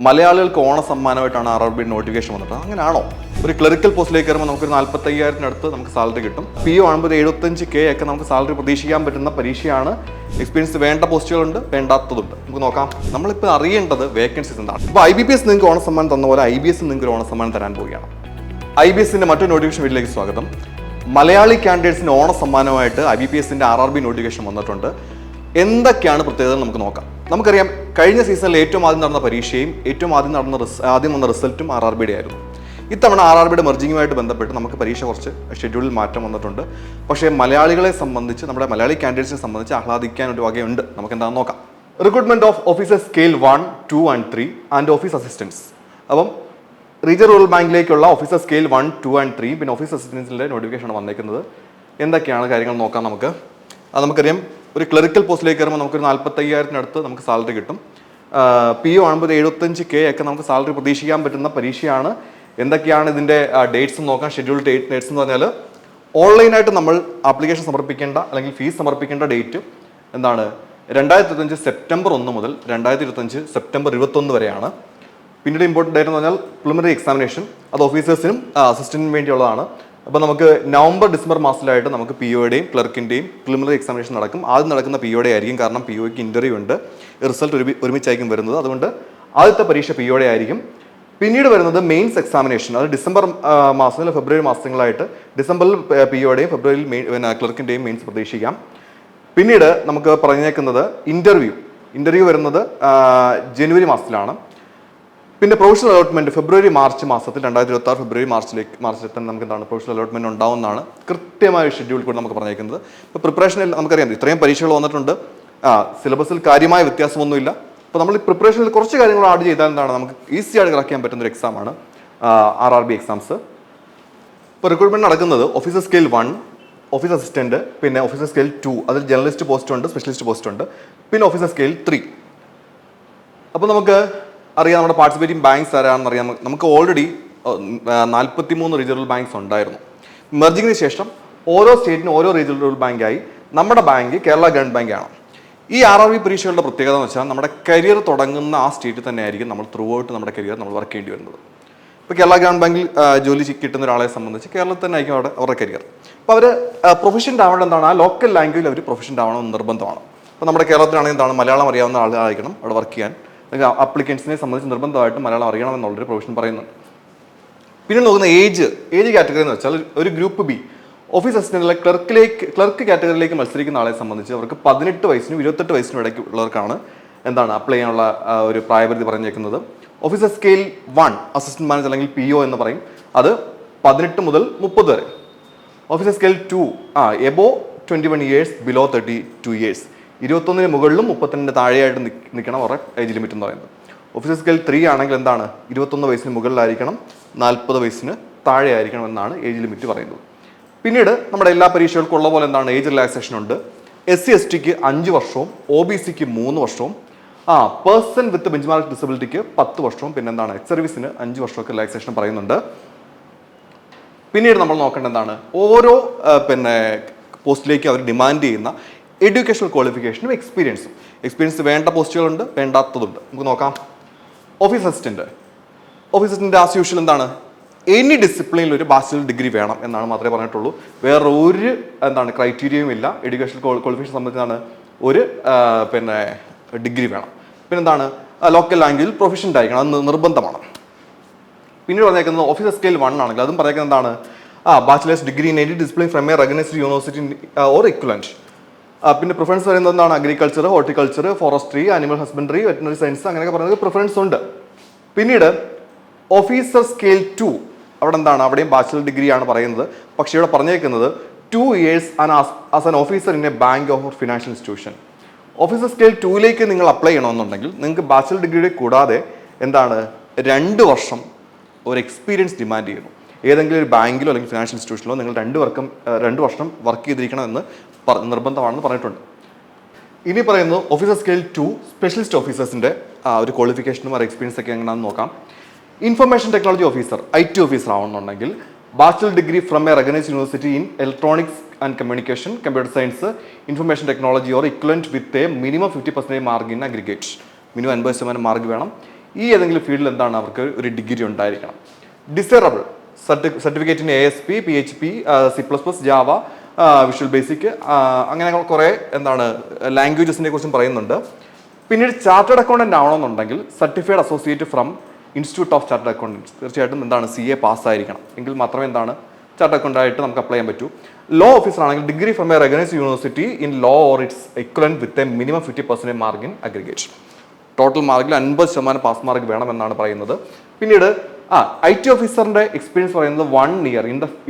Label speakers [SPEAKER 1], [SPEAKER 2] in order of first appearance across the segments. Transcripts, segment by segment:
[SPEAKER 1] മലയാളികൾക്ക് ഓണ സമ്മാനമായിട്ടാണ് RRB notification വന്നിട്ട്. അങ്ങനെയാണോ? ഒരു ക്ലറിക്കൽ പോസ്റ്റിലേക്ക് കയറുമ്പോൾ നമുക്കൊരു 45,000-അടുത്ത് നമുക്ക് സാലറി കിട്ടും. PO ആകുമ്പോൾ 75K ഒക്കെ നമുക്ക് സാലറി പ്രതീക്ഷിക്കാൻ പറ്റുന്ന പരീക്ഷയാണ്. എക്സ്പീരിയൻസ് വേണ്ട പോസ്റ്റുകളുണ്ട്, വേണ്ടാത്തതുണ്ട്. നമുക്ക് നോക്കാം. നമ്മളിപ്പോൾ അറിയേണ്ടത് വേക്കൻസീസ് എന്താണ്. ഇപ്പോൾ IBPS നിങ്ങൾക്ക് ഓണ സമ്മാനം തന്ന പോലെ IBS നിങ്ങൾക്ക് ഓണ സമ്മാനം തരാൻ പോവുകയാണ്. IBSന്റെ മറ്റൊരു നോട്ടിഫിക്കേഷൻ വീട്ടിലേക്ക് സ്വാഗതം. മലയാളി കാൻഡിഡേറ്റ്സിന് ഓണ സമ്മാനമായിട്ട് IBPSന്റെ RRB നോട്ടിഫിക്കേഷൻ വന്നിട്ടുണ്ട്. എന്തൊക്കെയാണ് പ്രത്യേകത നമുക്ക് നോക്കാം. നമുക്കറിയാം, കഴിഞ്ഞ സീസണിൽ ഏറ്റവും ആദ്യം നടന്ന പരീക്ഷയും ഏറ്റവും ആദ്യം വന്ന റിസൾട്ടും RRBയുടെ ആയിരുന്നു. ഇത്തവണ RRBയുടെ മെർജിങ്ങുമായിട്ട് ബന്ധപ്പെട്ട് നമുക്ക് പരീക്ഷ കുറച്ച് ഷെഡ്യൂളിൽ മാറ്റം വന്നിട്ടുണ്ട്. പക്ഷേ മലയാളികളെ സംബന്ധിച്ച്, നമ്മുടെ മലയാളി കാൻഡിഡേറ്റ്സിനെ സംബന്ധിച്ച് ആഹ്ലാദിക്കാൻ ഒരു വകയുണ്ട്. നമുക്ക് എന്താണെന്ന് നോക്കാം. Recruitment of officers scale 1, 2 and 3 and office assistants. അപ്പം റീജിയണൽ റൂറൽ ബാങ്കിലേക്കുള്ള ഓഫീസർ സ്കെയിൽ 1, 2 and 3 പിന്നെ ഓഫീസ് അസിസ്റ്റൻസിൻ്റെ നോട്ടിഫിക്കേഷനാണ് വന്നേക്കുന്നത്. എന്തൊക്കെയാണ് കാര്യങ്ങൾ നോക്കാം നമുക്ക്. അത് നമുക്കറിയാം, ഒരു ക്ലറിക്കൽ പോസ്റ്റിലേക്ക് കയറുമ്പോൾ നമുക്കൊരു 45,000-അടുത്ത് നമുക്ക് സാലറി കിട്ടും. PO ആകുമ്പോൾ 75K ഒക്കെ നമുക്ക് സാലറി പ്രതീക്ഷിക്കാൻ പറ്റുന്ന പരീക്ഷയാണ്. എന്തൊക്കെയാണ് ഇതിൻ്റെ ഡേറ്റ്സ് നോക്കാം. ഷെഡ്യൂൾ ഡേറ്റ്സ് എന്ന് പറഞ്ഞാൽ ഓൺലൈനായിട്ട് നമ്മൾ ആപ്ലിക്കേഷൻ സമർപ്പിക്കേണ്ട അല്ലെങ്കിൽ ഫീസ് സമർപ്പിക്കേണ്ട ഡേറ്റ് എന്താണ്? 2025 സെപ്റ്റംബർ 1 മുതൽ 2025 സെപ്റ്റംബർ 21 വരെയാണ്. പിന്നീട് ഇമ്പോർട്ടൻ്റ് ഡേറ്റ് എന്ന് പറഞ്ഞാൽ പ്രിലിമിനറി എക്സാമിനേഷൻ. അത് ഓഫീസേഴ്സിനും അസിസ്റ്റന്റിനും വേണ്ടിയുള്ളതാണ്. അപ്പോൾ നമുക്ക് നവംബർ ഡിസംബർ മാസത്തിലായിട്ട് നമുക്ക് POയുടെയും ക്ലർക്കിൻ്റെയും പ്രിലിമിനറി എക്സാമിനേഷൻ നടക്കും. ആദ്യം നടക്കുന്ന POയുടെ ആയിരിക്കും. കാരണം POയ്ക്ക് ഇൻ്റർവ്യൂ ഉണ്ട്, റിസൾട്ട് ഒരുമിച്ചായിരിക്കും വരുന്നത്. അതുകൊണ്ട് ആദ്യത്തെ പരീക്ഷ POയുടെ ആയിരിക്കും. പിന്നീട് വരുന്നത് മെയിൻസ് എക്സാമിനേഷൻ. അത് ഡിസംബർ മാസത്തിൽ ഫെബ്രുവരി മാസങ്ങളായിട്ട് ഡിസംബറിൽ POയുടെയും ഫെബ്രുവരിയിൽ ക്ലർക്കിൻ്റെയും മെയിൻസ് പ്രതീക്ഷിക്കാം. പിന്നീട് നമുക്ക് പറഞ്ഞേക്കുന്നത് ഇൻ്റർവ്യൂ വരുന്നത് ജനുവരി മാസത്തിലാണ്. പിന്നെ പ്രൊഫഷണൽ അലോട്ട്മെന്റ് ഫെബ്രുവരി മാർച്ച് മാസത്തിൽ 2026 ഫെബ്രുവരി മാർച്ചിൽ തന്നെ നമുക്ക് എന്താണ് പ്രൊഫഷണൽ അലോട്ട്മെന്റ് ഉണ്ടാവുന്നതാണ് കൃത്യമായ ഷെഡ്യൂൾ കൂടി നമുക്ക് പറഞ്ഞേക്കുന്നത്. ഇപ്പോൾ പ്രിപ്പറേഷനിൽ നമുക്കറിയാം ഇത്രയും പരീക്ഷകൾ വന്നിട്ടുണ്ട്. സിലബസിൽ കാര്യമായ വ്യത്യാസമൊന്നുമില്ല. അപ്പോൾ നമ്മൾ ഈ പ്രിപ്പറേഷനിൽ കുറച്ച് കാര്യങ്ങൾ ആഡ് ചെയ്താൽ എന്താണ് നമുക്ക് ഈസി ആയിട്ട് ക്രാക്ക് ചെയ്യാൻ പറ്റുന്ന ഒരു എക്സാമാണ് RRB എക്സാംസ്. ഇപ്പോൾ റിക്രൂട്ട്മെന്റ് നടക്കുന്നത് ഓഫീസർ സ്കെയിൽ 1 ഓഫീസ് അസിസ്റ്റന്റ്, പിന്നെ ഓഫീസർ സ്കെയിൽ 2 അതിൽ ജേർണലിസ്റ്റ് പോസ്റ്റ് ഉണ്ട്, സ്പെഷ്യലിസ്റ്റ് പോസ്റ്റ് ഉണ്ട്, പിന്നെ ഓഫീസർ സ്കെയിൽ 3. അപ്പോൾ നമുക്ക് അറിയാം നമ്മുടെ പാർട്ടിസിപ്പേറ്റിംഗ് ബാങ്ക്സ് ആരാണെന്ന് അറിയാം. നമുക്ക് ഓൾറെഡി 43 റീജിയണൽ ബാങ്ക്സ് ഉണ്ടായിരുന്നു. മെർജിങ്ങിന് ശേഷം ഓരോ സ്റ്റേറ്റിനും ഓരോ റീജിയണൽ റൂറൽ ബാങ്കായി. നമ്മുടെ ബാങ്ക് കേരള ഗവൺമെന്റ് ബാങ്കാണ്. ഈ RRB പരീക്ഷകളുടെ പ്രത്യേകത എന്ന് വെച്ചാൽ നമ്മുടെ കരിയർ തുടങ്ങുന്ന ആ സ്റ്റേറ്റിൽ തന്നെ ആയിരിക്കും നമ്മൾ ത്രൂ ഔട്ട് നമ്മുടെ കരിയർ നമ്മൾ വർക്ക് ചെയ്യേണ്ടി വരുന്നത്. ഇപ്പോൾ കേരള ഗവൺമെന്റ് ബാങ്കിൽ ജോലി കിട്ടുന്ന ഒരാളെ സംബന്ധിച്ച് കേരളത്തിൽ തന്നെ ആയിരിക്കും അവരുടെ കരിയർ. അപ്പോൾ അവർ പ്രൊഫഷൻ്റ് ആവേണ്ട എന്താണ്, ആ ലോക്കൽ ലാംഗ്വേജിൽ അവർ പ്രൊഫഷൻ്റ് ആവണമെന്ന് നിർബന്ധമാണ്. അപ്പോൾ നമ്മുടെ കേരളത്തിലാണെങ്കിൽ എന്താണ് മലയാളം അറിയാവുന്ന ആളായിരിക്കണം അവിടെ വർക്ക് ചെയ്യാൻ. അപ്ലിക്കൻസിനെ സംബന്ധിച്ച് നിർബന്ധമായിട്ടും മലയാളം അറിയണമെന്നുള്ളൊരു പ്രൊവിഷൻ പറയുന്നുണ്ട്. പിന്നെ നോക്കുന്ന ഏജ് കാറ്റഗറി എന്ന് വെച്ചാൽ ഒരു ഗ്രൂപ്പ് B ഓഫീസ് അസിസ്റ്റന്റിലെ ക്ലർക്ക് കാറ്റഗറിയിലേക്ക് മത്സരിക്കുന്ന ആളെ സംബന്ധിച്ച് അവർക്ക് 18 വയസ്സിനും 28 വയസ്സിനും ഇടയ്ക്ക് ഉള്ളവർക്കാണ് എന്താണ് അപ്ലൈ ചെയ്യാനുള്ള ഒരു പ്രായപരിധി പറഞ്ഞേക്കുന്നത്. ഓഫീസർ സ്കെയിൽ 1 അസിസ്റ്റന്റ് മാനേജർ അല്ലെങ്കിൽ PO എന്ന് പറയും. അത് 18 മുതൽ 30 വരെ. Officer scale 2 above 21 years below 32 years 21 മുകളിലും 32 താഴെയായിട്ട് നിൽക്കണം അവരുടെ ഏജ് ലിമിറ്റ് എന്ന് പറയുന്നത്. ഓഫീസർ സ്കെയിൽ 3 ആണെങ്കിൽ എന്താണ് 21 വയസ്സിന് മുകളിലായിരിക്കണം, 40 വയസ്സിന് താഴെ ആയിരിക്കണം എന്നാണ് ഏജ് ലിമിറ്റ് പറയുന്നത്. പിന്നീട് നമ്മുടെ എല്ലാ പരീക്ഷകൾക്കും ഉള്ള പോലെ എന്താണ് ഏജ് റിലാക്സേഷൻ ഉണ്ട്. SC/STക്ക് 5 വർഷവും OBCക്ക് 3 വർഷവും പേഴ്സൺ വിത്ത് ബെഞ്ച്മാർക്ക് ഡിസബിലിറ്റിക്ക് 10 വർഷവും പിന്നെ എന്താണ് എക്സ് സർവീസിന് 5 വർഷമൊക്കെ റിലാക്സേഷൻ പറയുന്നുണ്ട്. പിന്നീട് നമ്മൾ നോക്കേണ്ട എന്താണ് ഓരോ പോസ്റ്റിലേക്ക് അവർ ഡിമാൻഡ് ചെയ്യുന്ന എഡ്യൂക്കേഷണൽ ക്വാളിഫിക്കേഷനും എക്സ്പീരിയൻസ് വേണ്ട പോസ്റ്റുകളുണ്ട്, വേണ്ടാത്തതുണ്ട്. നമുക്ക് നോക്കാം. ഓഫീസ് അസിസ്റ്റന്റ് ആസ് യൂഷ്വൽ എന്താണ് എനി ഡിസിപ്ലിനിൽ ഒരു ബാച്ചിലർ ഡിഗ്രി വേണം എന്നാണ് മാത്രമേ പറഞ്ഞിട്ടുള്ളൂ. വേറെ ഒരു ക്രൈറ്റീരിയയും ഇല്ല. എഡ്യൂക്കേഷണൽ ക്വാളിഫിക്കേഷൻ സംബന്ധിച്ചാണ് ഒരു ഡിഗ്രി വേണം. പിന്നെന്താണ് ലോക്കൽ ലാംഗ്വേജിൽ പ്രൊഫഷൻ്റ് ആയിരിക്കണം, അത് നിർബന്ധമാണ്. പിന്നീട് പറഞ്ഞേക്കുന്നത് ഓഫീസർ സ്കെയിൽ 1 ആണെങ്കിൽ അതും പറയുന്നത് എന്താണ് bachelor's degree in any discipline from a recognised university or equivalent. പിന്നെ പ്രിഫറൻസ് പറയുന്നത് എന്താണ് agriculture, horticulture, forestry, animal husbandry, veterinary science അങ്ങനെയൊക്കെ പറയുന്നത് പ്രിഫറൻസ് ഉണ്ട്. പിന്നീട് ഓഫീസർ സ്കെയിൽ 2 അവിടെ എന്താണ് അവിടെയും ബാച്ചിലർ ഡിഗ്രി ആണ് പറയുന്നത്. പക്ഷേ ഇവിടെ പറഞ്ഞേക്കുന്നത് 2 years as an officer in a bank or financial institution. Officer scale 2ലേക്ക് നിങ്ങൾ അപ്ലൈ ചെയ്യണമെന്നുണ്ടെങ്കിൽ നിങ്ങൾക്ക് ബാച്ചിലർ ഡിഗ്രിയുടെ കൂടാതെ എന്താണ് 2 വർഷം ഒരു എക്സ്പീരിയൻസ് ഡിമാൻഡ് ചെയ്യുന്നു. ഏതെങ്കിലും ഒരു ബാങ്കിലോ അല്ലെങ്കിൽ ഫിനാൻഷ്യൽ ഇൻസ്റ്റിറ്റ്യൂഷനിലോ നിങ്ങൾ 2 വർഷം വർക്ക് ചെയ്തിരിക്കണമെന്ന് നിർബന്ധമാണെന്ന് പറഞ്ഞിട്ടുണ്ട്. ഇനി പറയുന്നത് ഓഫീസർ സ്കെയിൽ 2 സ്പെഷ്യലിസ്റ്റ് ഓഫീസേഴ്സിൻ്റെ ഒരു ക്വാളിഫിക്കേഷനും ഒരു എക്സ്പീരിയൻസ് ഒക്കെ എങ്ങനെയാണെന്ന് നോക്കാം. Information technology officer IT officer ആവണമെന്നുണ്ടെങ്കിൽ bachelor degree from a recognised university in electronics and communication, computer science, information technology or equivalent with a minimum 50% mark in aggregate. Minimum 50% mark വേണം. ഈ ഏതെങ്കിലും ഫീൽഡിൽ എന്താണ് അവർക്ക് ഒരു ഡിഗ്രി ഉണ്ടായിരിക്കണം. ഡിസൈറബിൾ സർട്ടിഫിക്കറ്റിന് ASP, PHP, C++, Java, visual basic, അങ്ങനെ കുറേ എന്താണ് ലാംഗ്വേജസിനെ കുറിച്ചും പറയുന്നുണ്ട്. പിന്നീട് ചാർട്ടേഡ് അക്കൗണ്ടന്റ് ആവണമെന്നുണ്ടെങ്കിൽ certified associate from institute of chartered accountants, തീർച്ചയായിട്ടും എന്താണ് CA പാസ്സായിരിക്കണം. എങ്കിൽ മാത്രമേ എന്താണ് ചാർട്ടേഡ് അക്കൗണ്ടന്റ് ആയിട്ട് നമുക്ക് അപ്ലൈ ചെയ്യാൻ പറ്റൂ. ലോ ഓഫീസർ ആണെങ്കിൽ degree from a recognised university in law or it's equivalent with a minimum 50% mark in aggregate. Total മാർക്കിൽ 50% പാസ് മാർക്ക് വേണമെന്നാണ് പറയുന്നത്. പിന്നീട് IT ഓഫീസറിന്റെ എക്സ്പീരിയൻസ് പറയുന്നത് 1 year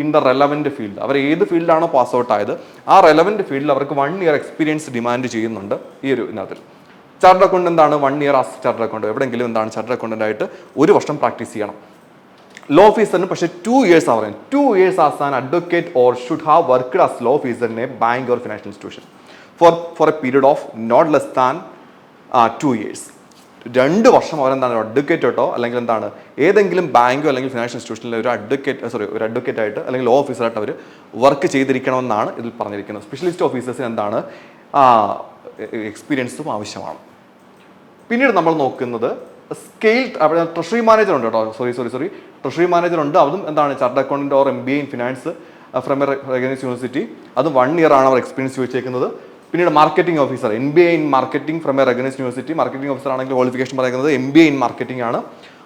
[SPEAKER 1] in the relevant field. അവർ ഏത് ഫീൽഡാണോ പാസ് ഔട്ട് ആയത് ആ റെലവൻറ്റ് ഫീൽഡിൽ അവർക്ക് 1 year എക്സ്പീരിയൻസ് ഡിമാൻഡ് ചെയ്യുന്നുണ്ട് ഈ ഒരു ഇതിനകത്തിൽ. ചാർട്ടേഡ് അക്കൗണ്ട് എന്താണ് 1 year ആസ് ചാർട്ടേഡ് അക്കൗണ്ട്, എവിടെയെങ്കിലും എന്താണ് ചാർട്ടേഡ് അക്കൗണ്ടന്റ് ആയിട്ട് 1 വർഷം പ്രാക്ടീസ് ചെയ്യണം. ലോ ഓഫീസറിന് പക്ഷേ 2 years ആവാൻ 2 years as an advocate or should have worked as law officer in a bank or financial institution for a period of not less than 2 years. 2 വർഷം അവരെന്താണ് advocate ആയിട്ടോ അല്ലെങ്കിൽ എന്താണ് ഏതെങ്കിലും ബാങ്കോ അല്ലെങ്കിൽ ഫിനാൻഷ്യൽ ഇൻസ്റ്റിറ്റ്യൂഷനിലെ ഒരു അഡ്വക്കേറ്റ് ആയിട്ട് അല്ലെങ്കിൽ ലോ ഓഫീസറായിട്ട് അവർ വർക്ക് ചെയ്തിരിക്കണമെന്നാണ് ഇതിൽ പറഞ്ഞിരിക്കുന്നത്. സ്പെഷ്യലിസ്റ്റ് ഓഫീസേഴ്സിന് എന്താണ് എക്സ്പീരിയൻസും ആവശ്യമാണ്. പിന്നീട് നമ്മൾ നോക്കുന്നത് സ്കെയിൽ ട്രഷറി മാനേജർ ഉണ്ട് കേട്ടോ, സോറി ട്രഷറി മാനേജർ ഉണ്ട്. അതും എന്താണ് chartered accountant or MBA in finance from a recognised university, അതും 1 year ആണ് അവർ എക്സ്പീരിയൻസ് ചോദിച്ചേക്കുന്നത്. പിന്നീട് marketing officer MBA in marketing from a recognised university, marketing officer ആണെങ്കിൽ ക്വാളിഫിക്കേഷൻ പറയുന്നത് MBA ഇൻ മാർക്കറ്റിംഗ് ആണ്,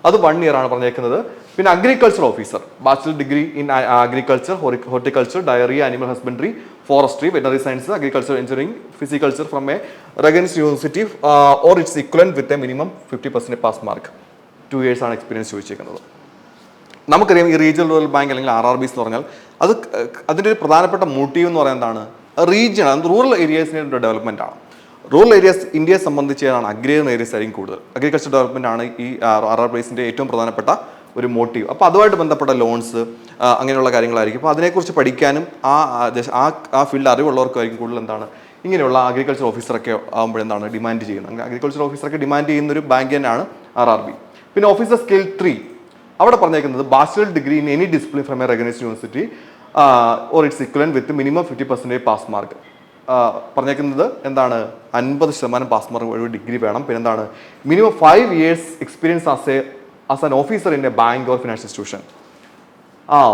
[SPEAKER 1] അത് 1 year ആണ് പറഞ്ഞേക്കുന്നത്. പിന്നെ agriculture officer bachelor degree in agriculture, horticulture, dairy, animal husbandry, forestry, veterinary science, agriculture engineering, pisciculture from a recognised university or it's equivalent with a minimum 50% pass mark. 2 years ആണ് experience ചോദിച്ചേക്കുന്നത്. നമുക്കറിയാം ഈ regional rural bank അല്ലെങ്കിൽ RRBs എന്ന് പറഞ്ഞാൽ അതിൻ്റെ ഒരു പ്രധാനപ്പെട്ട motive എന്ന് പറയുന്നത് എന്താണ്, റീജിയൺ റൂറൽ ഏരിയാസിൻ്റെ ഡെവലപ്മെൻ്റ് ആണ്. റൂറൽ ഏരിയാസ് ഇന്ത്യയെ സംബന്ധിച്ച് അഗ്രേറിയൻ ഏരിയസ് ആയിരിക്കും കൂടുതൽ. അഗ്രികൾച്ചർ ഡെവലപ്മെൻ്റ് ആണ് ഈ RRBസിൻ്റെ ഏറ്റവും പ്രധാനപ്പെട്ട ഒരു മോട്ടീവ്. അപ്പോൾ അതുമായിട്ട് ബന്ധപ്പെട്ട ലോൺസ് അങ്ങനെയുള്ള കാര്യങ്ങളായിരിക്കും. അപ്പോൾ അതിനെക്കുറിച്ച് പഠിക്കാനും ആ ഫീൽഡ് അറിവുള്ളവർക്കായിരിക്കും കൂടുതൽ എന്താണ് ഇങ്ങനെയുള്ള അഗ്രികൾച്ചർ ഓഫീസറൊക്കെ ആകുമ്പോഴെന്താണ് ഡിമാൻഡ് ചെയ്യുന്നത്. അഗ്രികൾച്ചർ ഓഫീസറൊക്കെ ഡിമാൻഡ് ചെയ്യുന്ന ഒരു ബാങ്ക് തന്നെയാണ് RRB. പിന്നെ ഓഫീസർ സ്കെയിൽ 3 അവിടെ പറഞ്ഞേക്കുന്നത് bachelor degree in any discipline from a recognised university or it's equivalent with minimum 50% pass mark. പറഞ്ഞേക്കുന്നത് എന്താണ് 50% പാസ് മാർക്ക് ഒരു ഡിഗ്രി വേണം. പിന്നെ എന്താണ് minimum 5 years experience as an officer in a bank or financial institution.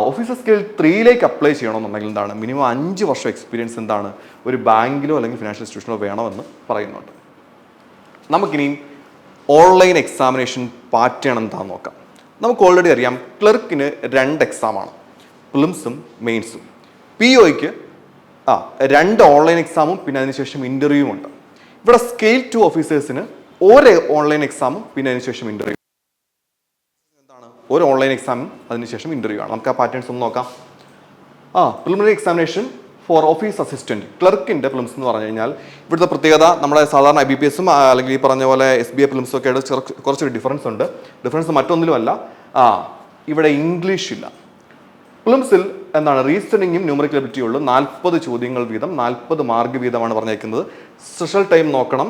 [SPEAKER 1] Officer scale 3ലേക്ക് apply ചെയ്യണമെന്നുണ്ടെങ്കിൽ എന്താണ് minimum 5 വർഷം എക്സ്പീരിയൻസ് എന്താണ് ഒരു ബാങ്കിലോ അല്ലെങ്കിൽ ഫിനാൻഷ്യൽ ഇൻസ്റ്റിറ്റ്യൂഷനോ വേണമെന്ന് പറയുന്നുണ്ട്. നമുക്കിനിയും ഓൺലൈൻ എക്സാമിനേഷൻ പാറ്റേൺ എന്താണെന്ന് നോക്കാം. നമുക്ക് ഓൾറെഡി അറിയാം ക്ലർക്കിന് 2 എക്സാമാണ്, പ്രിലിംസും മെയിൻസും. POയ്ക്ക് 2 ഓൺലൈൻ എക്സാമും പിന്നെ അതിനുശേഷം ഇൻ്റർവ്യൂവും ഉണ്ട്. ഇവിടെ സ്കെയിൽ 2 ഓഫീസേഴ്സിന് 1 ഓൺലൈൻ എക്സാമും പിന്നെ അതിനുശേഷം ഇൻ്റർവ്യൂ. എന്താണ് 1 ഓൺലൈൻ എക്സാമും അതിനുശേഷം ഇൻ്റർവ്യൂ ആണ്. നമുക്ക് ആ പാറ്റേൺസ് ഒന്ന് നോക്കാം. Preliminary examination for office assistant ക്ലർക്കിൻ്റെ പ്രിലിംസ് എന്ന് പറഞ്ഞു കഴിഞ്ഞാൽ ഇവിടുത്തെ പ്രത്യേകത നമ്മുടെ സാധാരണ IBPSും അല്ലെങ്കിൽ ഈ പറഞ്ഞ പോലെ SBA പ്രിലിംസും ഒക്കെ ആയിട്ട് കുറച്ചൊരു ഡിഫറൻസ് ഉണ്ട്. ഡിഫറൻസ് മറ്റൊന്നിലുമല്ല, ഇവിടെ ഇംഗ്ലീഷ് ഇല്ല. പ്രിലിംസിൽ എന്താണ് റീസണിങ്ങും ന്യൂമറിക്കൽ എബിലിറ്റിയും ഉള്ളൂ. 40 ചോദ്യങ്ങൾ വീതം 40 മാർക്ക് വീതമാണ് പറഞ്ഞേക്കുന്നത്. സെഷൻ ടൈം നോക്കണം.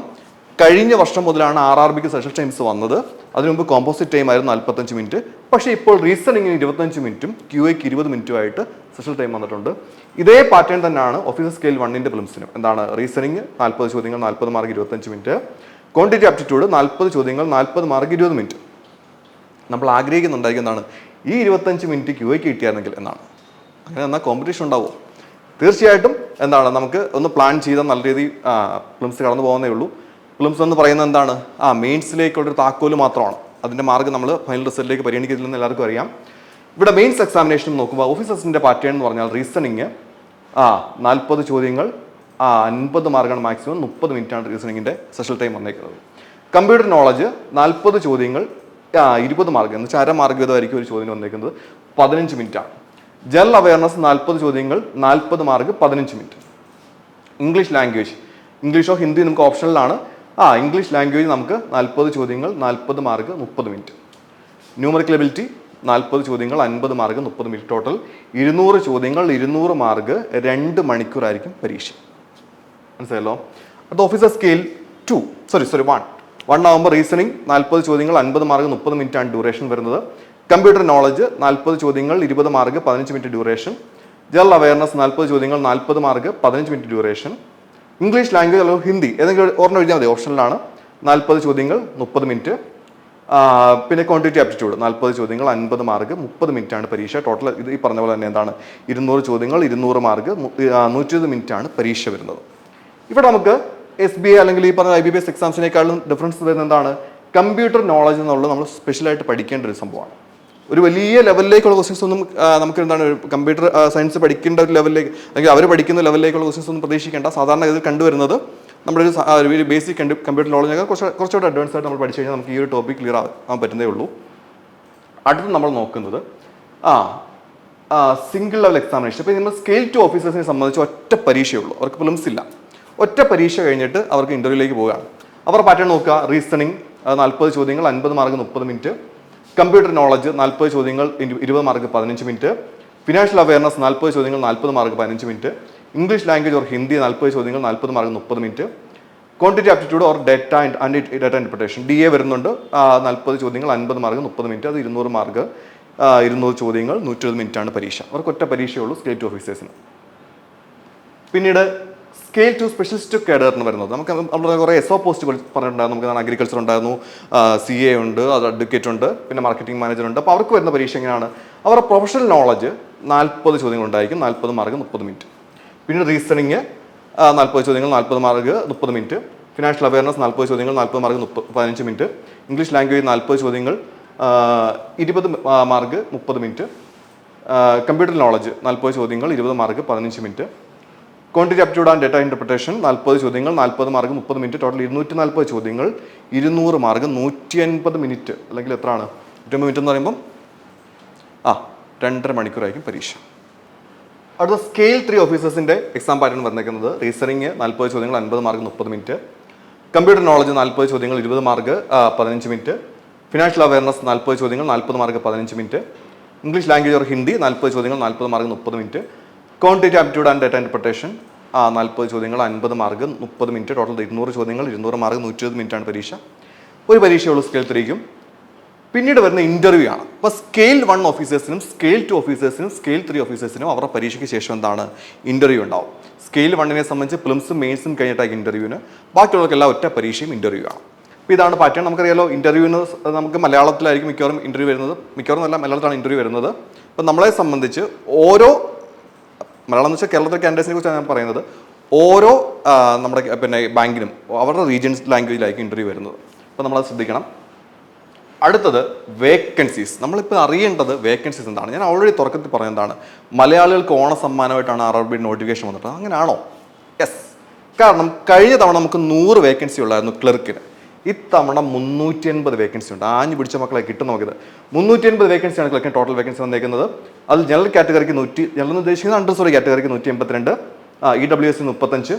[SPEAKER 1] കഴിഞ്ഞ വർഷം മുതലാണ് RRBക്ക് സെഷൻ ടൈംസ് വന്നത്. അതിനു മുമ്പ് കോമ്പോസിറ്റ് ടൈം ആയിരുന്നു 45 മിനിറ്റ്. പക്ഷേ ഇപ്പോൾ റീസണിങ്ങിന് 25 മിനിറ്റും QAക്ക് 20 മിനിറ്റും ആയിട്ട് സെഷൻ ടൈം വന്നിട്ടുണ്ട്. ഇതേ പാറ്റേൺ തന്നെയാണ് ഓഫീസർ സ്കെയിൽ 1ന്റെ പ്രിലിംസിനും. എന്താണ് റീസണിങ് 40 ചോദ്യങ്ങൾ 40 മാർക്ക് 25 മിനിറ്റ്, ക്വാണ്ടിറ്റി ആപ്റ്റിറ്റ്യൂഡ് 40 ചോദ്യങ്ങൾ 40 മാർക്ക് 20 മിനിറ്റ്. നമ്മൾ ആഗ്രഹിക്കുന്നുണ്ടായിരിക്കും എന്താണ് ഈ 25 മിനിറ്റ് QAക്ക് കിട്ടിയായിരുന്നെങ്കിൽ എന്നാണ്. അങ്ങനെ എന്നാൽ കോമ്പറ്റീഷൻ ഉണ്ടാവുമോ? തീർച്ചയായിട്ടും എന്താണ് നമുക്ക് ഒന്ന് പ്ലാൻ ചെയ്താൽ നല്ല രീതിയിൽ പ്രിലിംസ് കടന്നു പോകുന്നേ ഉള്ളൂ. പ്രിലിംസ് എന്ന് പറയുന്നത് എന്താണ് മെയിൻസിലേക്കുള്ളൊരു താക്കോല് മാത്രമാണ്. അതിൻ്റെ മാർക്ക് നമ്മൾ ഫൈനൽ റിസൾട്ടിലേക്ക് പരിഗണിക്കുന്നില്ലെന്ന് എല്ലാവർക്കും അറിയാം. ഇവിടെ മെയിൻസ് എക്സാമിനേഷൻ നോക്കുമ്പോൾ ഓഫീസേഴ്സിൻ്റെ പാറ്റേൺ എന്ന് പറഞ്ഞാൽ റീസണിങ് 40 ചോദ്യങ്ങൾ 50 മാർക്കാണ് മാക്സിമം, 30 മിനിറ്റാണ് റീസണിങ്ങിൻ്റെ സെഷൻ ടൈം വന്നേക്കുന്നത്. കമ്പ്യൂട്ടർ നോളജ് 40 ചോദ്യങ്ങൾ 20 മാർക്ക് എന്ന് വെച്ചാൽ 1/2 മാർക്ക് വീതമായിരിക്കും ഒരു ചോദ്യം വന്നേക്കുന്നത്, 15 മിനിറ്റാണ്. ജനറൽ അവയർനെസ് 40 ചോദ്യങ്ങൾ 40 മാർക്ക് 15 മിനിറ്റ്. ഇംഗ്ലീഷ് ലാംഗ്വേജ്, ഇംഗ്ലീഷോ ഹിന്ദി നമുക്ക് ഓപ്ഷനിലാണ്. ഇംഗ്ലീഷ് ലാംഗ്വേജ് നമുക്ക് 40 ചോദ്യങ്ങൾ 40 മാർക്ക് 30 മിനിറ്റ്. ന്യൂമറിക്കൽ എബിലിറ്റി 40 ചോദ്യങ്ങൾ 50 മാർക്ക് 30 മിനിറ്റ്. ടോട്ടൽ 200 ചോദ്യങ്ങൾ 200 മാർക്ക് 2 മണിക്കൂറായിരിക്കും പരീക്ഷ. മനസ്സിലല്ലോ. അത് ഓഫീസർ സ്കെയിൽ 1 ആകുമ്പോൾ റീസണിങ് 40 ചോദ്യങ്ങൾ 50 മാർക്ക് 30 മിനിറ്റ് ആണ് ഡ്യൂറേഷൻ വരുന്നത്. കമ്പ്യൂട്ടർ നോളജ് 40 ചോദ്യങ്ങൾ 20 mark 15 minute duration. General awareness 40 ചോദ്യങ്ങൾ 40 mark 15 minute duration. English language അല്ലെങ്കിൽ ഹിന്ദി ഏതെങ്കിലും ഒരെണ്ണം എഴുതിയാൽ മതി, ഓപ്ഷനിലാണ്. 40 ചോദ്യങ്ങൾ 30 മിനിറ്റ്. പിന്നെ ക്വാണ്ടിറ്റി ആപ്റ്റിറ്റ്യൂഡ് 40 ചോദ്യങ്ങൾ 50 മാർക്ക് 30 മിനിറ്റാണ് പരീക്ഷ. ടോട്ടൽ ഇത് ഈ പറഞ്ഞ പോലെ തന്നെ എന്താണ് 200 ചോദ്യങ്ങൾ 200 മാർക്ക് 120 മിനിറ്റാണ് പരീക്ഷ വരുന്നത്. ഇവിടെ നമുക്ക് SBI അല്ലെങ്കിൽ ഈ പറഞ്ഞ IBPS എക്സാംസിനേക്കാളും ഡിഫറൻസ് വരുന്നത് എന്താണ്? കമ്പ്യൂട്ടർ നോളജ് എന്നുള്ളത് നമ്മൾ സ്പെഷ്യലായിട്ട് പഠിക്കേണ്ട ഒരു സംഭവമാണ്. ഒരു വലിയ ലെവലിലേക്കുള്ള ക്വസ്റ്റ്യൻസ് ഒന്നും നമുക്ക് എന്താണ് കമ്പ്യൂട്ടർ സയൻസ് പഠിക്കേണ്ട ഒരു ലെവലിലേക്ക് അല്ലെങ്കിൽ അവർ പഠിക്കുന്ന ലെവലിലേക്കുള്ള ക്വസ്റ്റ്യൻസ് ഒന്നും പ്രതീക്ഷിക്കേണ്ട. സാധാരണ ഇതിൽ കണ്ടുവരുന്നത് നമ്മുടെ ഒരു ബേസിക് കമ്പ്യൂട്ടർ നോളജിനൊക്കെ കുറച്ചുകൂടെ അഡ്വാൻസ് ആയിട്ട് നമ്മൾ പഠിച്ചു കഴിഞ്ഞാൽ നമുക്ക് ഈ ഒരു ടോപ്പിക് ക്ലിയർ ആകാൻ പറ്റുന്നേ ഉള്ളൂ. അടുത്ത് നമ്മൾ നോക്കുന്നത് സിംഗിൾ ലെവൽ എക്സാമിനേഷൻ. ഇപ്പോൾ നമ്മൾ സ്കെയിൽ 2 ഓഫീസേഴ്സിനെ സംബന്ധിച്ച് ഒറ്റ പരീക്ഷയുള്ളൂ, അവർക്ക് പ്രിലിംസ് ഇല്ല. ഒറ്റ പരീക്ഷ കഴിഞ്ഞിട്ട് അവർക്ക് ഇൻ്റർവ്യൂയിലേക്ക് പോവുകയാണ്. അവർ പാറ്റേൺ നോക്കുക, റീസണിങ് 40 ചോദ്യങ്ങൾ 50 മാർക്ക് 30 മിനിറ്റ്, കമ്പ്യൂട്ടർ നോളജ് 40 ചോദ്യങ്ങൾ 20 മാർക്ക് 15 മിനിറ്റ്, ഫിനാൻഷ്യൽ അവയർനെസ് 40 ചോദ്യങ്ങൾ 40 mark 15 minute, English language or Hindi 40 ചോദ്യങ്ങൾ 40 mark 30 minute, quantity aptitude or data interpretation DA വരുന്നുണ്ട് 40 ചോദ്യങ്ങൾ 50 മാർക്ക് 30 മിനിറ്റ്, അത് 200 മാർക്ക് 200 ചോദ്യങ്ങൾ 120 മിനിറ്റാണ് പരീക്ഷ. അവർക്ക് ഒറ്റ പരീക്ഷയുള്ളൂ സ്കെയിൽ 2 ഓഫീസേഴ്സിന്. പിന്നീട് സ്കെയിൽ 2 സ്പെഷ്യലിസ്റ്റ് കേഡറിന് വരുന്നത് നമുക്ക് അവിടെ കുറേ SO പോസ്റ്റ് പറഞ്ഞിട്ടുണ്ടായിരുന്നു. നമുക്ക് അഗ്രികൾച്ചർ ഉണ്ടായിരുന്നു, CA ഉണ്ട്, അത് അഡ്വക്കേറ്റ് ഉണ്ട്, പിന്നെ മാർക്കറ്റിംഗ് മാനേജർ ഉണ്ട്. അപ്പോൾ അവർക്ക് വരുന്ന പരീക്ഷ എങ്ങനെയാണ്? അവരുടെ പ്രൊഫഷണൽ നോളജ് 40 ചോദ്യങ്ങൾ ഉണ്ടായിരിക്കും, 40 മാർക്ക് 30 മിനിറ്റ്. പിന്നെ റീസണിങ് 40 ചോദ്യങ്ങൾ 40 മാർക്ക് 30 മിനിറ്റ്, ഫിനാൻഷ്യൽ അവയർനെസ് 40 ചോദ്യങ്ങൾ 40 മാർക്ക് 15 മിനിറ്റ്, ഇംഗ്ലീഷ് ലാംഗ്വേജ് 40 ചോദ്യങ്ങൾ 20 മാർക്ക് 30 മിനിറ്റ്, കമ്പ്യൂട്ടർ നോളജ് 40 ചോദ്യങ്ങൾ 20 mark 15 minute, quantity aptitude and data interpretation 40 ചോദ്യങ്ങൾ 40 മാർക്ക് 30 മിനിറ്റ്, ടോട്ടൽ 240 ചോദ്യങ്ങൾ 200 മാർക്ക് 150 മിനിറ്റ്. അല്ലെങ്കിൽ എത്രയാണ് 150 മിനിറ്റ് എന്ന് പറയുമ്പം 2.5 മണിക്കൂറായിരിക്കും പരീക്ഷ. അടുത്ത സ്കെയിൽ 3 ഓഫീസേഴ്സിൻ്റെ എക്സാം പാറ്റേൺ വന്നേക്കുന്നത് റീസണിങ് 40 ചോദ്യങ്ങൾ 50 മാർക്ക് 30 മിനിറ്റ്, കമ്പ്യൂട്ടർ നോളജ് 40 ചോദ്യങ്ങൾ 20 മാർക്ക് 15 മിനിറ്റ്, ഫിനാൻഷ്യൽ അവയർനെസ് 40 ചോദ്യങ്ങൾ 40 mark 15 minute, English language or Hindi 40 ചോദ്യങ്ങൾ 40 mark 30 minute, quantity aptitude and data interpretation 40 ചോദ്യങ്ങൾ 50 മാർക്ക് 30 മിനിറ്റ്, ടോട്ടൽ 200 ചോദ്യങ്ങൾ 200 മാർക്ക് 120 മിനിറ്റാണ് പരീക്ഷ. ഒരു പരീക്ഷയുള്ളൂ സ്കെയിൽ 3ക്കും. പിന്നീട് വരുന്ന ഇൻ്റർവ്യൂ ആണ്. അപ്പോൾ സ്കെയിൽ 1 ഓഫീസേഴ്സിനും സ്കെയിൽ 2 ഓഫീസേഴ്സിനും സ്കെയിൽ 3 ഓഫീസേഴ്സിനും അവരുടെ പരീക്ഷയ്ക്ക് ശേഷം എന്താണ് ഇൻ്റർവ്യൂ ഉണ്ടാവും. സ്കെയിൽ 1നെ സംബന്ധിച്ച് പ്രിലിംസും മെയിൻസും കഴിഞ്ഞിട്ടായിരിക്കും ഇൻ്റർവ്യൂവിന്, ബാക്കിയുള്ളവർക്കെല്ലാം ഒറ്റ പരീക്ഷയും ഇൻ്റർവ്യൂ ആണ്. അപ്പോൾ ഇതാണ് പാറ്റേൺ. നമുക്കറിയാലോ ഇൻ്റർവ്യൂവിന് നമുക്ക് മലയാളത്തിലായിരിക്കും മിക്കവാറും ഇൻ്റർവ്യൂ വരുന്നത്, മിക്കവാറും നല്ല മലയാളത്തിലാണ് ഇൻ്റർവ്യൂ വരുന്നത്. അപ്പോൾ നമ്മളെ സംബന്ധിച്ച് ഓരോ മലയാളം എന്ന് വെച്ചാൽ കേരളത്തിലെ കാൻഡിഡേറ്റ്സിനെ കുറിച്ചാണ് ഞാൻ പറയുന്നത്, ഓരോ നമ്മുടെ പിന്നെ ബാങ്കിനും അവരുടെ റീജിയൻസ് ലാംഗ്വേജിലായിരിക്കും ഇൻ്റർവ്യൂ വരുന്നത്. അപ്പോൾ നമ്മളത് ശ്രദ്ധിക്കണം. അടുത്തത് വേക്കൻസീസ്. നമ്മളിപ്പോൾ അറിയേണ്ടത് വേക്കൻസീസ് എന്താണ്. ഞാൻ ഓൾറെഡി തുടക്കത്തിൽ പറഞ്ഞതാണ് മലയാളികൾക്ക് ഓണസമ്മാനമായിട്ടാണ് RRB നോട്ടിഫിക്കേഷൻ വന്നിട്ട്. അങ്ങനെയാണോ? യെസ്. കാരണം കഴിഞ്ഞ തവണ നമുക്ക് 100 വേക്കൻസി ഉള്ളായിരുന്നു ക്ലർക്കിന്. ഇത്തവണ 380 വേക്കൻസി ഉണ്ട്. ആഞ്ഞു പിടിച്ച മക്കളെ കിട്ടും നോക്കിയത്. 380 വേക്കൻസിയാണ് ക്ലർക്കിന് ടോട്ടൽ വേക്കൻസി വന്നേക്കുന്നത്. അത് ജനറൽ കാറ്റഗറിക്ക് ജനറൽ ഉദ്ദേശിക്കുന്നത് അണ്ടർസോറി കാറ്റഗറിക്ക് 182, EWS 35,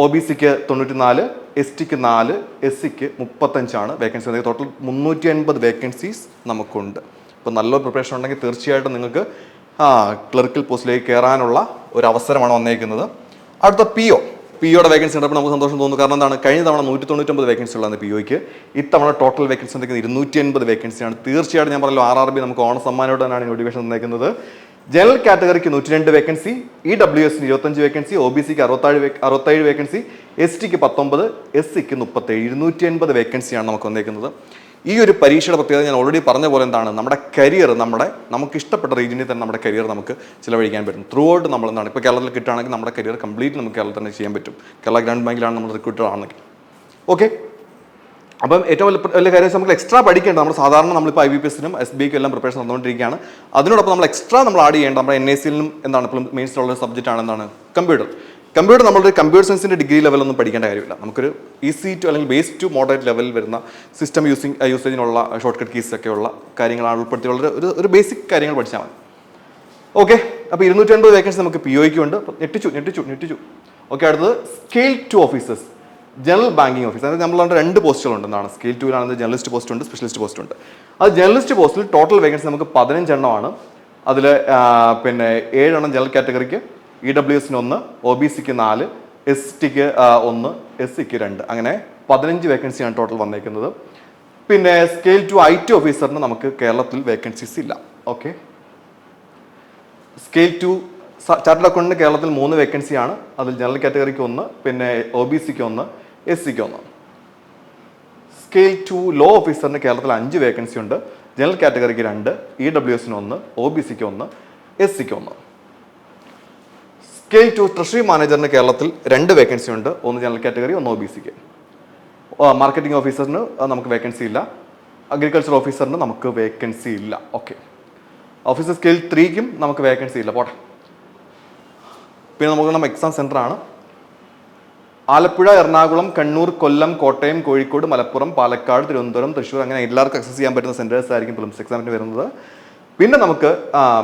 [SPEAKER 1] OBCക്ക് 94, STക്ക് 4, SCക്ക് 35 വേക്കൻസി വന്നത്. ടോട്ടൽ 380 വേക്കൻസീസ് നമുക്കുണ്ട്. ഇപ്പോൾ നല്ലൊരു പ്രിപ്പറേഷൻ ഉണ്ടെങ്കിൽ തീർച്ചയായിട്ടും നിങ്ങൾക്ക് ക്ലർക്കൽ പോസ്റ്റിലേക്ക് കയറാനുള്ള ഒരു അവസരമാണ് വന്നേക്കുന്നത്. അടുത്ത POയുടെ വേക്കൻസി ഉണ്ടപ്പോൾ നമുക്ക് സന്തോഷം തോന്നുന്നു. കാരണം എന്താണ്, കഴിഞ്ഞ തവണ 199 വേക്കൻസി ഉള്ളതാണ് POയ്ക്ക്. ഇത്തവണ ടോട്ടൽ വേക്കൻസി വന്നേക്കുന്നത് 280 വേക്കൻസിയാണ്. തീർച്ചയായിട്ടും ഞാൻ പറഞ്ഞല്ലോ RRB നമുക്ക് ഓണസമ്മാനമായിട്ട് തന്നെയാണ് നോട്ടിഫിക്കേഷൻ തന്നേക്കുന്നത്. ജനറൽ കാറ്റഗറിക്ക് 102 വേക്കൻസി, EWSന് 25 വേക്കൻസി, OBCക്ക് 67 വേക്കൻസി, STക്ക് 19, SCക്ക് 37, 280 വേക്കൻസിയാണ് നമുക്ക് വന്നേക്കുന്നത്. ഈ ഒരു പരീക്ഷയുടെ പ്രത്യേകത ഞാൻ ഓൾറെഡി പറഞ്ഞ പോലെ എന്താണ്, നമ്മുടെ കരിയർ നമുക്ക് ഇഷ്ടപ്പെട്ട റീജിയനിൽ തന്നെ നമ്മുടെ കരിയർ നമുക്ക് ചിലവഴിക്കാൻ പറ്റും. ത്രൂ ഔട്ട് നമ്മൾ എന്താണ്, ഇപ്പോൾ കേരളത്തിൽ കിട്ടുകയാണെങ്കിൽ നമ്മുടെ കരിയർ കംപ്ലീറ്റ് നമുക്ക് കേരളത്തിൽ തന്നെ ചെയ്യാൻ പറ്റും. കേരള ഗ്രാമീൺ ബാങ്കിലാണ് നമ്മൾ റിക്രൂട്ടർ ആണെങ്കിൽ. ഓക്കെ, അപ്പം ഏറ്റവും വലിയ കാര്യം നമുക്ക് എക്സ്ട്രാ പഠിക്കേണ്ടത്, നമ്മളിപ്പോൾ IBPSനും SBIക്കും എല്ലാം പ്രിപ്പറേഷൻ നടന്നുകൊണ്ടിരിക്കുകയാണ്. അതിനോടൊപ്പം നമ്മൾ എക്സ്ട്രാ ആഡ് ചെയ്യേണ്ട നമ്മുടെ NACയിലും എന്താണ് ഇപ്പോൾ മെയിൻസിലുള്ള സബ്ജക്റ്റാണ് എന്താണ് കമ്പ്യൂട്ടർ. നമ്മളൊരു കമ്പ്യൂട്ടർ സയൻസിൻ്റെ ഡിഗ്രി ലെവലൊന്നും പഠിക്കേണ്ട കാര്യമില്ല. നമുക്കൊരു ഈസി ടു അല്ലെങ്കിൽ ബേസ് ടു മോഡറേറ്റ് ലെവലിൽ വരുന്ന സിസ്റ്റം യൂസേജിനുള്ള ഷോർട്ട് കട്ട് കീസ് ഒക്കെ ഉള്ള കാര്യങ്ങളാണ് ഉൾപ്പെടുത്തിയുള്ള ഒരു ബേസിക് കാര്യങ്ങൾ പഠിച്ചാൽ മതി. ഓക്കെ, അപ്പോൾ 280 വേക്കൻസി നമുക്ക് POയ്ക്ക് ഉണ്ട്. ഞെട്ടിച്ചു. ഓക്കെ, അടുത്തത് scale 2 officers, general banking officer. അതായത് നമ്മളുടെ 2 പോസ്റ്റുകളുണ്ട്. എന്താണ്, സ്കെയിൽ 2ലാണെങ്കിൽ ജേർണലിസ്റ്റ് പോസ്റ്റ് ഉണ്ട്, സ്പെഷ്യലിസ്റ്റ് പോസ്റ്റ് ഉണ്ട്. അത് ജേർണലിസ്റ്റ് പോസ്റ്റിൽ ടോട്ടൽ വേക്കൻസി നമുക്ക് 15 എണ്ണമാണ്. അതിൽ പിന്നെ 7 എണ്ണം ജനറൽ കാറ്റഗറിക്ക്, EWSന് 1, OBCക്ക് 4, STക്ക് 1, SCക്ക് 2, അങ്ങനെ 15 വേക്കൻസിയാണ് ടോട്ടൽ വന്നേക്കുന്നത്. പിന്നെ സ്കെയിൽ 2 IT ഓഫീസറിന് നമുക്ക് കേരളത്തിൽ വേക്കൻസീസ് ഇല്ല. ഓക്കെ, സ്കെയിൽ 2 ചാർട്ടേഡ് അക്കൗണ്ടിന് കേരളത്തിൽ 3 വേക്കൻസിയാണ്. അതിൽ ജനറൽ കാറ്റഗറിക്ക് 1, പിന്നെ OBCക്ക് 1, SCക്ക് 1. സ്കെയിൽ 2 ലോ ഓഫീസറിന് കേരളത്തിൽ 5 വേക്കൻസി ഉണ്ട്. ജനറൽ കാറ്റഗറിക്ക് 2, EWSന് 1, OBCക്ക് 1, SCക്ക് 1. സ്കെയിൽ 2 ട്രഷറി മാനേജറിന് കേരളത്തിൽ 2 വേക്കൻസി ഉണ്ട്. 1 ജനറൽ കാറ്റഗറി, 1 OBCക്ക്. മാർക്കറ്റിംഗ് ഓഫീസറിന് നമുക്ക് വേക്കൻസി ഇല്ല. അഗ്രികൾച്ചർ ഓഫീസറിന് നമുക്ക് വേക്കൻസി ഇല്ല. ഓക്കെ. ഓഫീസർ സ്കെയിൽ 3ക്കും നമുക്ക് വേക്കൻസി ഇല്ല. പോട്ടെ. പിന്നെ നമുക്ക് എക്സാം സെൻ്ററാണ് ആലപ്പുഴ, എറണാകുളം, കണ്ണൂർ, കൊല്ലം, കോട്ടയം, കോഴിക്കോട്, മലപ്പുറം, പാലക്കാട്, തിരുവനന്തപുരം, തൃശ്ശൂർ, അങ്ങനെ എല്ലാവർക്കും അക്സസ് ചെയ്യാൻ പറ്റുന്ന സെൻറ്റേഴ്സ് ആയിരിക്കും പ്രിലിംസ് എക്സാമിന് വരുന്നത്. പിന്നെ നമുക്ക്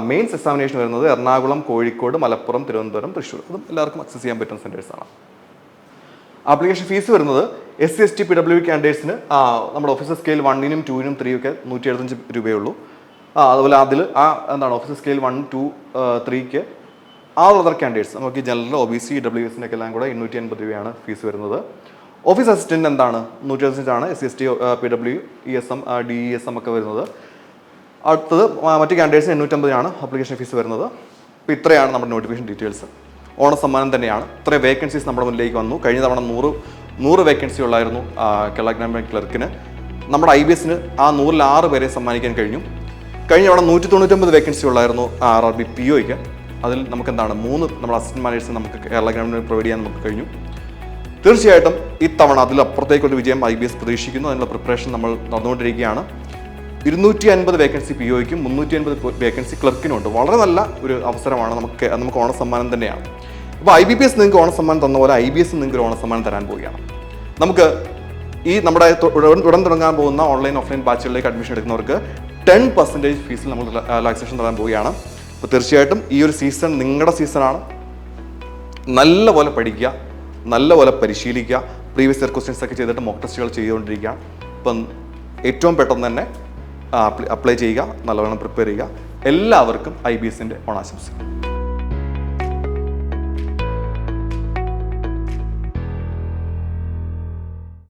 [SPEAKER 1] മെയിൻസ് എക്സാമിനേഷൻ വരുന്നത് എറണാകുളം, കോഴിക്കോട്, മലപ്പുറം, തിരുവനന്തപുരം, തൃശ്ശൂർ. അതും എല്ലാവർക്കും അക്സസ് ചെയ്യാൻ പറ്റുന്ന സെൻറ്റേഴ്സാണ്. ആപ്ലിക്കേഷൻ ഫീസ് വരുന്നത് SC ST PW കാൻഡിഡേറ്റ്സിന് നമ്മുടെ ഓഫീസർ സ്കെയിൽ 1നും 2നും 3 ഒക്കെ 175 രൂപയേ ഉള്ളൂ. അതുപോലെ അതിൽ ഓഫീസർ സ്കെയിൽ 1, 2, 3ക്ക് അതർ കാൻഡിഡേറ്റ്സ് നമുക്ക് ജനറൽ, OBC, EWSനൊക്കെ എല്ലാം കൂടെ 280 രൂപയാണ് ഫീസ് വരുന്നത്. ഓഫീസ് അസിസ്റ്റൻറ്റ് 175 ആണ്. SC ST PW ESM DESM ഒക്കെ വരുന്നത്. അടുത്തത് മറ്റ് കാൻഡിഡേറ്റ്സിന് 850 ആപ്ലിക്കേഷൻ ഫീസ് വരുന്നത്. അപ്പോൾ ഇത്രയാണ് നമ്മുടെ നോട്ടിഫിക്കേഷൻ ഡീറ്റെയിൽസ്. ഓണസമ്മാനം തന്നെയാണ്. ഇത്രയും വേക്കൻസീസ് നമ്മുടെ മുന്നിലേക്ക് വന്നു. കഴിഞ്ഞ തവണ 100 വേക്കൻസി ഉള്ളായിരുന്നു കേരള ഗവൺമെൻറ് ക്ലർക്കിന്. നമ്മുടെ IBSന് ആ 106 പേരെ സമ്മാനിക്കാൻ കഴിഞ്ഞു. കഴിഞ്ഞ തവണ 199 വേക്കൻസി ഉള്ളായിരുന്നു RRB POയ്ക്ക്. അതിൽ നമുക്ക് 3 നമ്മുടെ അസിസ്റ്റന്റ് മാനേജേഴ്സിന് നമുക്ക് കേരള ഗവൺമെൻറ് പ്രൊവൈഡ് ചെയ്യാൻ നമുക്ക് കഴിഞ്ഞു. തീർച്ചയായിട്ടും ഇത്തവണ അതിലപ്പുറത്തേക്കൊരു വിജയം IBS പ്രതീക്ഷിക്കുന്നു. അതിനുള്ള പ്രിപ്പറേഷൻ നമ്മൾ നടന്നുകൊണ്ടിരിക്കുകയാണ്. 250 വേക്കൻസി POയ്ക്കും 350 വേക്കൻസി ക്ലർക്കിനും ഉണ്ട്. വളരെ നല്ല ഒരു അവസരമാണ്. നമുക്ക് ഓണസമ്മാനം തന്നെയാണ്. അപ്പോൾ IBPS നിങ്ങൾക്ക് ഓണസമ്മാനം തന്ന പോലെ IBS നിങ്ങൾക്ക് ഒരു ഓണസമ്മാനം തരാൻ പോവുകയാണ്. നമുക്ക് ഈ നമ്മുടെ ഉടൻ തുടങ്ങാൻ പോകുന്ന ഓൺലൈൻ ഓഫ്ലൈൻ ബാച്ചുകളിലേക്ക് അഡ്മിഷൻ എടുക്കുന്നവർക്ക് 10% ഫീസിൽ നമ്മൾ റിലാക്സേഷൻ തരാൻ പോവുകയാണ്. അപ്പോൾ തീർച്ചയായിട്ടും ഈ ഒരു സീസൺ നിങ്ങളുടെ സീസണാണ്. നല്ലപോലെ പഠിക്കുക, നല്ലപോലെ പരിശീലിക്കുക. പ്രീവിയസ് ഇയർ ക്വസ്റ്റ്യൻസ് ഒക്കെ ചെയ്തിട്ട് മോക്ക് ടെസ്റ്റുകൾ ചെയ്തുകൊണ്ടിരിക്കുക. അപ്പം ഏറ്റവും പെട്ടെന്ന് തന്നെ അപ്ലൈ ചെയ്യുക, നല്ലവണ്ണം പ്രിപ്പയർ ചെയ്യുക. എല്ലാവർക്കും IBSൻ്റെ ഓണാശംസകൾ.